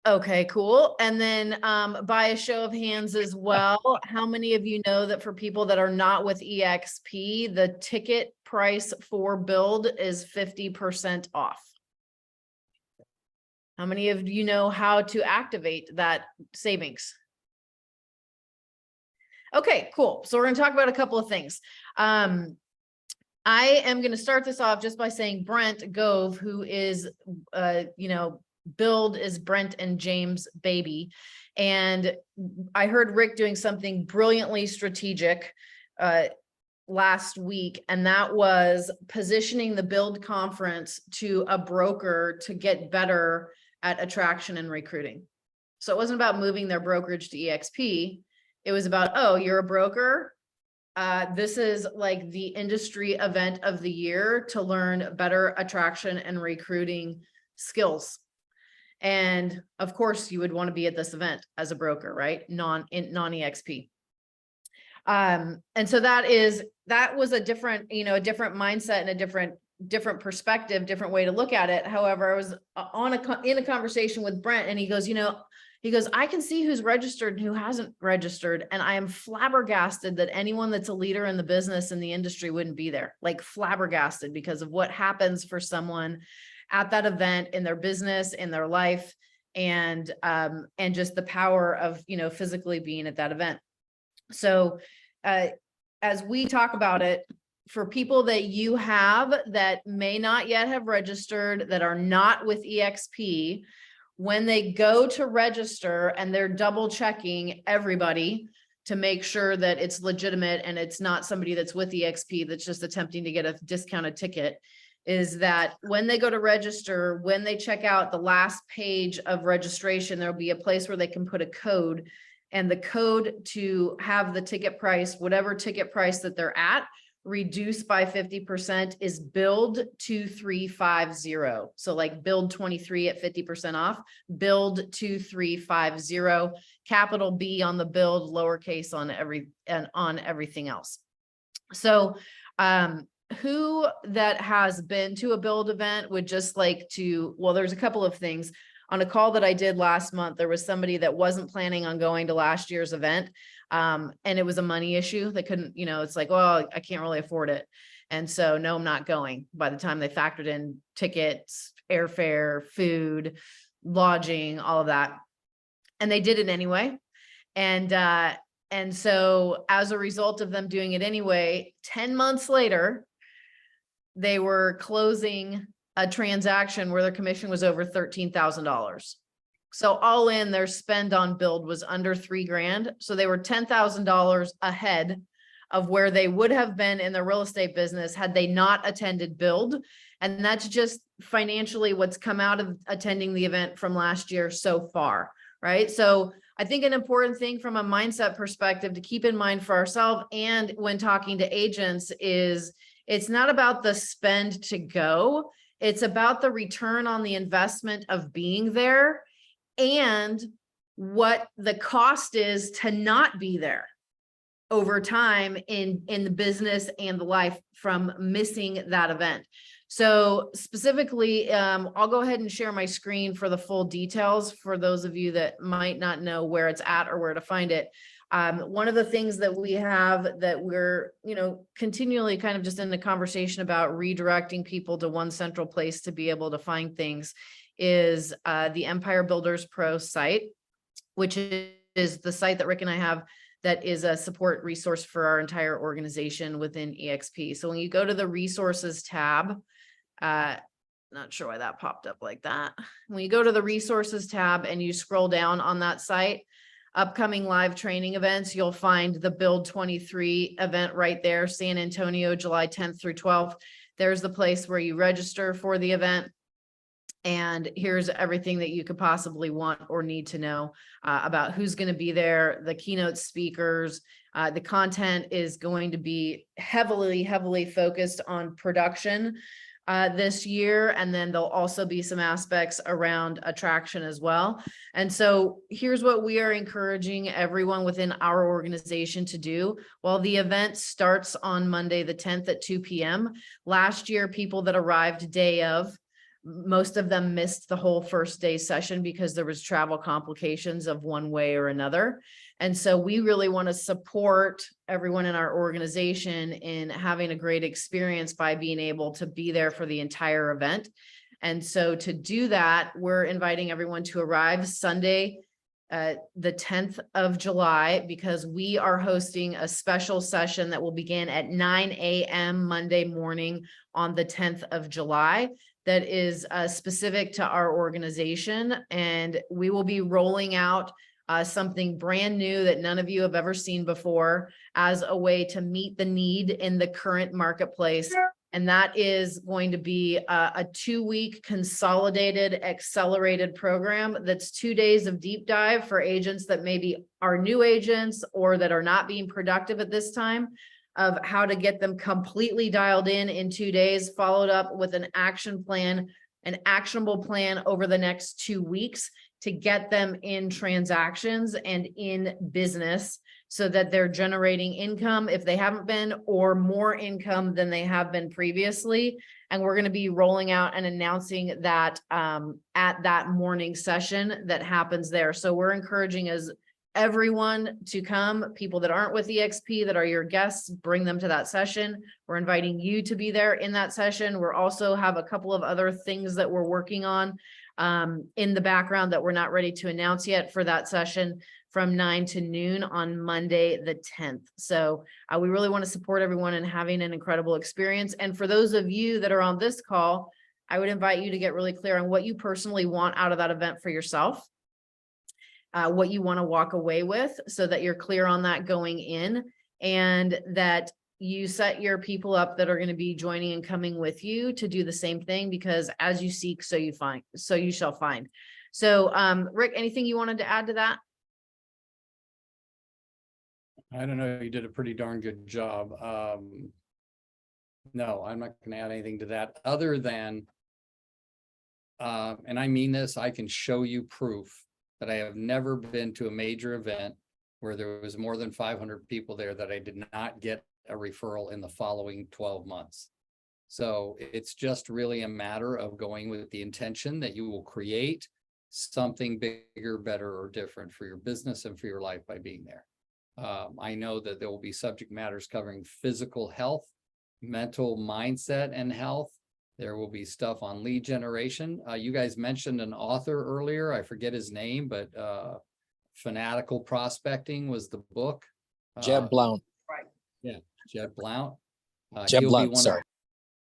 Okay, cool. And then by a show of hands as well, how many of you know that for people that are not with EXP, the ticket price for build is 50% off? How many of you know how to activate that savings? Okay, cool. So we're going to talk about a couple of things. I am going to start this off just by saying Brent Gove, who is, Build is Brent and James' baby. And I heard Rick doing something brilliantly strategic last week, and that was positioning the Build conference to a broker to get better at attraction and recruiting. So it wasn't about moving their brokerage to EXP. It was about, oh, you're a broker. This is like the industry event of the year to learn better attraction and recruiting skills. And of course you would want to be at this event as a broker, right? Non-EXP. And so that was a different, a different mindset and a different perspective, different way to look at it. However, I was in a conversation with Brent, and he goes, I can see who's registered and who hasn't registered. And I am flabbergasted that anyone that's a leader in the business in the industry wouldn't be there, like flabbergasted, because of what happens for someone at that event in their business, in their life, and just the power of, physically being at that event. So as we talk about it, for people that you have that may not yet have registered, that are not with EXP, when they go to register and they're double checking everybody to make sure that it's legitimate and it's not somebody that's with EXP that's just attempting to get a discounted ticket, is that when they go to register, when they check out the last page of registration, there'll be a place where they can put a code, and the code to have the ticket price, whatever ticket price that they're at, reduced by 50% is build 2350. So like build 23 at 50% off, build 2350, capital B on the build, lowercase on everything else. So who that has been to a build event would just like to, well, there's a couple of things. On a call that I did last month, there was somebody that wasn't planning on going to last year's event. And it was a money issue. They couldn't, it's like, well, I can't really afford it. And so, no, I'm not going. By the time they factored in tickets, airfare, food, lodging, all of that. And they did it anyway. And so as a result of them doing it anyway, 10 months later, they were closing a transaction where their commission was over $13,000. So all in, their spend on build was under $3,000. So they were $10,000 ahead of where they would have been in the real estate business had they not attended build. And that's just financially what's come out of attending the event from last year so far, right? So I think an important thing from a mindset perspective to keep in mind for ourselves and when talking to agents is it's not about the spend to go. It's about the return on the investment of being there and what the cost is to not be there over time in the business and the life from missing that event. So specifically, I'll go ahead and share my screen for the full details for those of you that might not know where it's at or where to find it. One of the things that we have that we're, continually kind of just in the conversation about redirecting people to one central place to be able to find things is the Empire Builders Pro site, which is the site that Rick and I have that is a support resource for our entire organization within EXP. So when you go to the resources tab, not sure why that popped up like that. When you go to the resources tab and you scroll down on that site, upcoming live training events, you'll find the Build 23 event right there, San Antonio, July 10th through 12th. There's the place where you register for the event. And here's everything that you could possibly want or need to know about who's going to be there, the keynote speakers. The content is going to be heavily focused on production this year. And then there'll also be some aspects around attraction as well. And so here's what we are encouraging everyone within our organization to do. While the event starts on Monday, the 10th at 2 p.m. Last year, people that arrived day of Most of them missed the whole first day session because there was travel complications of one way or another. And so we really want to support everyone in our organization in having a great experience by being able to be there for the entire event. And so to do that, we're inviting everyone to arrive Sunday, the 10th of July, because we are hosting a special session that will begin at 9 a.m. Monday morning on the 10th of July. That is specific to our organization. And we will be rolling out something brand new that none of you have ever seen before as a way to meet the need in the current marketplace. And that is going to be a 2-week consolidated accelerated program. That's 2 days of deep dive for agents that maybe are new agents or that are not being productive at this time, of how to get them completely dialed in 2 days, followed up with an action plan, an actionable plan over the next 2 weeks to get them in transactions and in business so that they're generating income if they haven't been, or more income than they have been previously. And we're going to be rolling out and announcing that at that morning session that happens there. So we're encouraging everyone to come. People that aren't with EXP, that are your guests, bring them to that session. We're inviting you to be there in that session. We're also have a couple of other things that we're working on in the background that we're not ready to announce yet for that session from 9 to noon on Monday, the 10th. So we really want to support everyone in having an incredible experience. And for those of you that are on this call, I would invite you to get really clear on what you personally want out of that event for yourself. What you want to walk away with, so that you're clear on that going in, and that you set your people up that are going to be joining and coming with you to do the same thing, because as you seek, so you find, so you shall find. So Rick, anything you wanted to add to that? I don't know, you did a pretty darn good job. No, I'm not going to add anything to that other than, and I mean this, I can show you proof that I have never been to a major event where there was more than 500 people there that I did not get a referral in the following 12 months. So it's just really a matter of going with the intention that you will create something bigger, better, or different for your business and for your life by being there. I know that there will be subject matters covering physical health, mental mindset and health. There will be stuff on lead generation. You guys mentioned an author earlier. I forget his name, but Fanatical Prospecting was the book. Jeb Blount. Right. Yeah, Jeb Blount. Jeb Blount, sorry.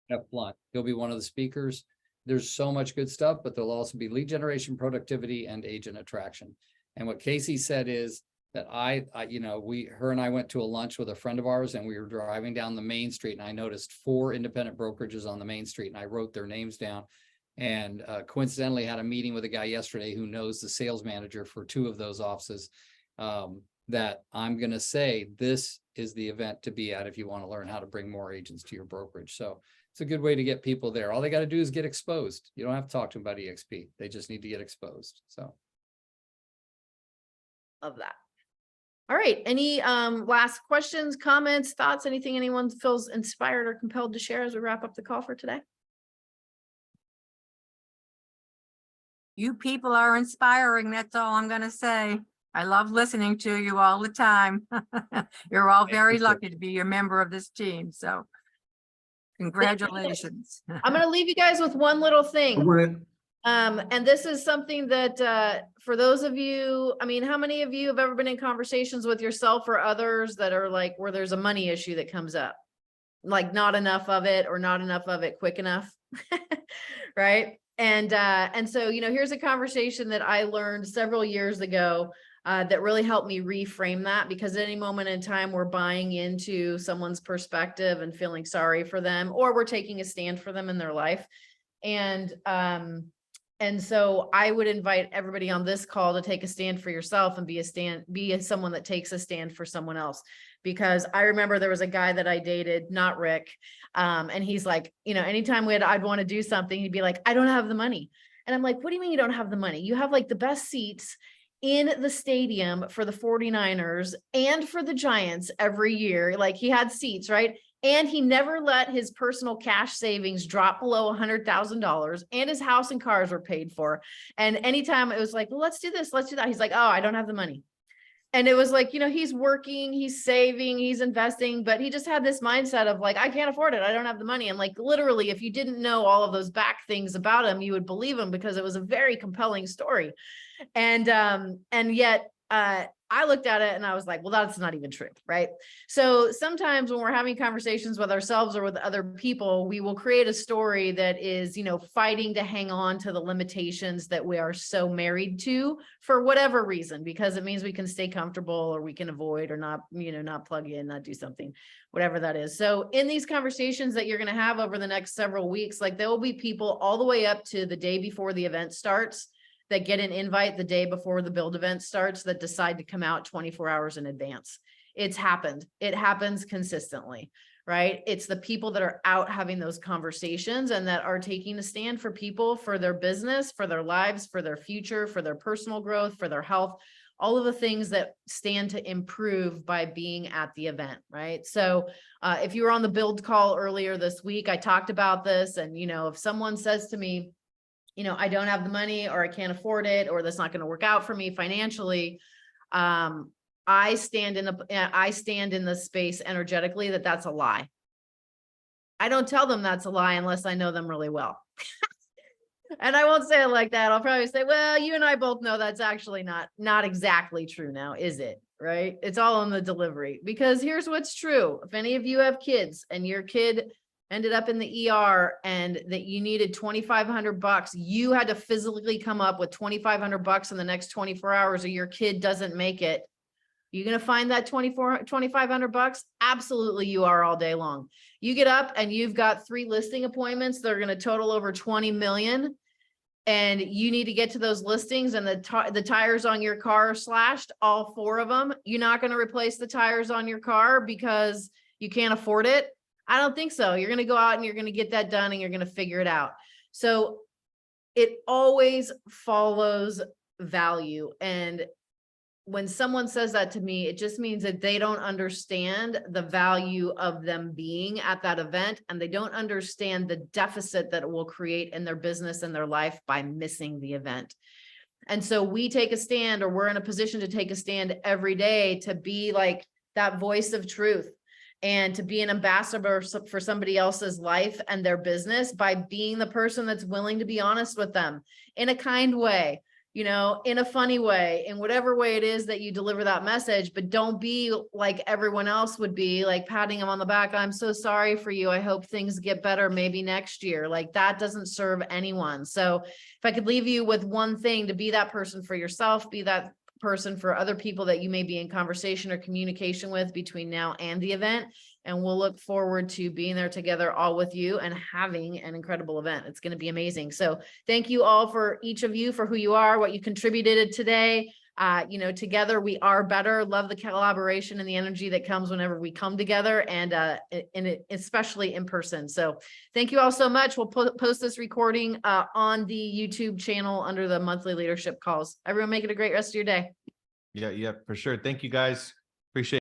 Jeb Blount. He'll be one of the speakers. There's so much good stuff, but there'll also be lead generation, productivity, and agent attraction. And what Casey said is that her and I went to a lunch with a friend of ours, and we were driving down the main street, and I noticed 4 independent brokerages on the main street, and I wrote their names down, and coincidentally had a meeting with a guy yesterday who knows the sales manager for 2 of those offices, that I'm going to say, this is the event to be at if you want to learn how to bring more agents to your brokerage. So it's a good way to get people there. All they got to do is get exposed. You don't have to talk to them about EXP. They just need to get exposed. So. Love that. All right. Any last questions, comments, thoughts, anything anyone feels inspired or compelled to share as we wrap up the call for today? You people are inspiring. That's all I'm going to say. I love listening to you all the time. You're all very lucky to be a member of this team. So congratulations. I'm going to leave you guys with one little thing. And this is something that for those of you, I mean, how many of you have ever been in conversations with yourself or others that are like where there's a money issue that comes up, like not enough of it or not enough of it quick enough, right? And so, here's a conversation that I learned several years ago that really helped me reframe that, because at any moment in time, we're buying into someone's perspective and feeling sorry for them, or we're taking a stand for them in their life. And so I would invite everybody on this call to take a stand for yourself and be someone that takes a stand for someone else. Because I remember there was a guy that I dated, not Rick. And he's like, anytime I'd want to do something, he'd be like, I don't have the money. And I'm like, what do you mean you don't have the money? You have like the best seats in the stadium for the 49ers and for the Giants every year. Like he had seats, right? And he never let his personal cash savings drop below $100,000, and his house and cars were paid for. And anytime it was like, well, let's do this, let's do that, he's like, oh, I don't have the money. And it was like, you know, he's working, he's saving, he's investing, but he just had this mindset of like, I can't afford it, I don't have the money. And like, literally, if you didn't know all of those back things about him, you would believe him because it was a very compelling story. And yet, I looked at it and I was like, well, that's not even true, right? So sometimes when we're having conversations with ourselves or with other people, we will create a story that is, you know, fighting to hang on to the limitations that we are so married to for whatever reason, because it means we can stay comfortable or we can avoid or not, you know, not plug in, not do something, whatever that is. So in these conversations that you're going to have over the next several weeks, like there will be people all the way up to the day before the event starts that get an invite the day before the build event starts that decide to come out 24 hours in advance. It's happened. It happens consistently, right? It's the people that are out having those conversations and that are taking a stand for people, for their business, for their lives, for their future, for their personal growth, for their health, all of the things that stand to improve by being at the event, right? So if you were on the build call earlier this week, I talked about this. And, you know, if someone says to me, you know, I don't have the money or I can't afford it, or that's not going to work out for me financially. I stand in the space energetically that that's a lie. I don't tell them that's a lie unless I know them really well. And I won't say it like that. I'll probably say, well, you and I both know that's actually not exactly true now, is it? Right? It's all on the delivery, because here's what's true. If any of you have kids and your kid ended up in the ER and that you needed $2,500, you had to physically come up with $2,500 in the next 24 hours or your kid doesn't make it. You're going to find that $2,500? Absolutely. You are, all day long. You get up and you've got 3 listing appointments. They're going to total over 20 million. And you need to get to those listings, and the tires on your car are slashed, all 4 of them. You're not going to replace the tires on your car because you can't afford it. I don't think so. You're going to go out and you're going to get that done and you're going to figure it out. So it always follows value. And when someone says that to me, it just means that they don't understand the value of them being at that event, and they don't understand the deficit that it will create in their business and their life by missing the event. And so we take a stand, or we're in a position to take a stand every day to be like that voice of truth, and to be an ambassador for somebody else's life and their business by being the person that's willing to be honest with them in a kind way, you know, in a funny way, in whatever way it is that you deliver that message. But don't be like everyone else would be, like patting them on the back. I'm so sorry for you. I hope things get better maybe next year. Like that doesn't serve anyone. So if I could leave you with one thing, to be that person for yourself, be that person for other people that you may be in conversation or communication with between now and the event. And we'll look forward to being there together all with you and having an incredible event. It's going to be amazing. So thank you all, for each of you, for who you are, what you contributed today. You know, together we are better. Love the collaboration and the energy that comes whenever we come together, and especially in person. So thank you all so much. We'll post this recording on the YouTube channel under the monthly leadership calls. Everyone make it a great rest of your day. Yeah, for sure. Thank you guys.